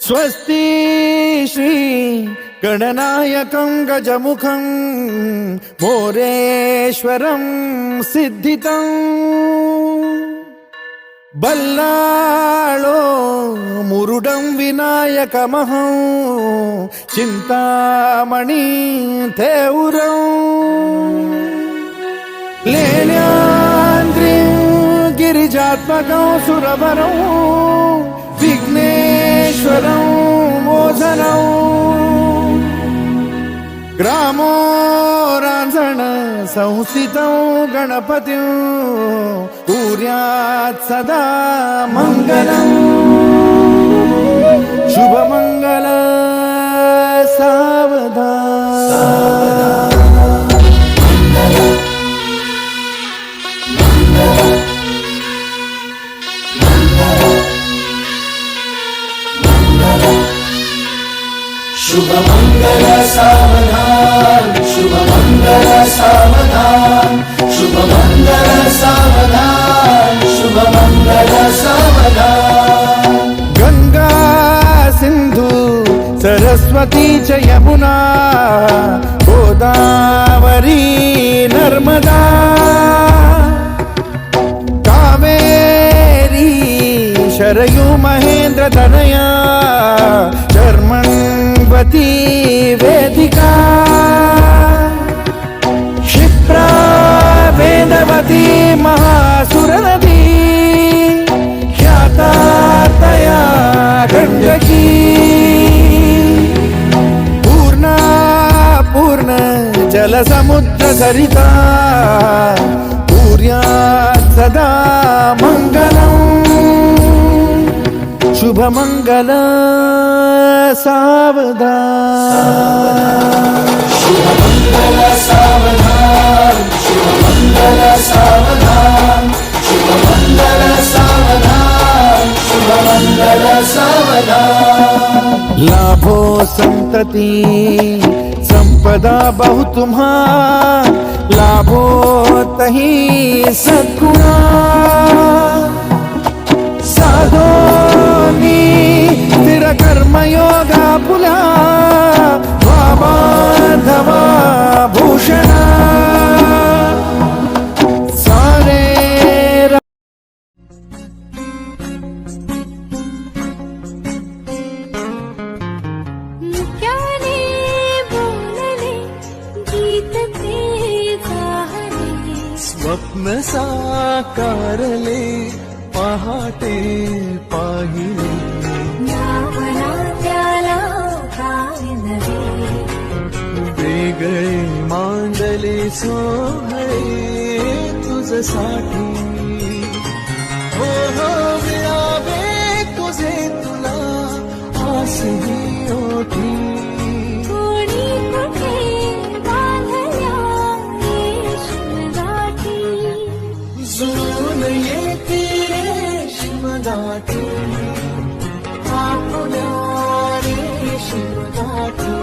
स्वस्ति श्री गणनायकं गजमुखं मोरेश्वरं सिद्धितं बल्लाळो मुरुडं विनायकमहं चिंतामणि थेऊरं लेण्याद्रिं गिरिजात्मकं सुरवरं विघ्नेश्वरं मोचनं ग्रामो रांझण संस्थितं गणपतिं कुर्यात् सदा मंगलं शुभमंगल सावधान शुभमंगल सावधान शुभमंगल सावधान शुभमंगल सावधान शुभमंगल सावधान गंगा सिंधु सरस्वती च यमुना गोदावरी नर्मदा कावेरी शरयू महेंद्र तनया चर्मण्वती वेदिका क्षिप्रा वेदवती महासुरनदी ख्याता तया गण्डकी पूर्णा पूर्ण जलसमुद्र सरिता कुर्यात् सदा मंगलम् शुभमंगल सावधान शुभमंगल सावधान शुभमंगल सावधान शुभमंगल सावधान शुभमंगल सावधान लाभो संतति संपदा बहु तुम्हा लाभो तही सद्गुणा साधोनी स्थिर कर्मयोगा पुला बांधवा भूषणा सारे मुक्याने बोलले गीत ते गाहले स्वप्न साकारले पहाटे पाहिले नावना त्याला काय नवे वेगळे मांडले सोहळे तुझसाठी हो हो मिळावे तुझे तुला आसही ओठी कोणी कुठे बांधल्या रेशमगाठी जुळून येते रेशमगाठी आपुल्या रेशमगाठी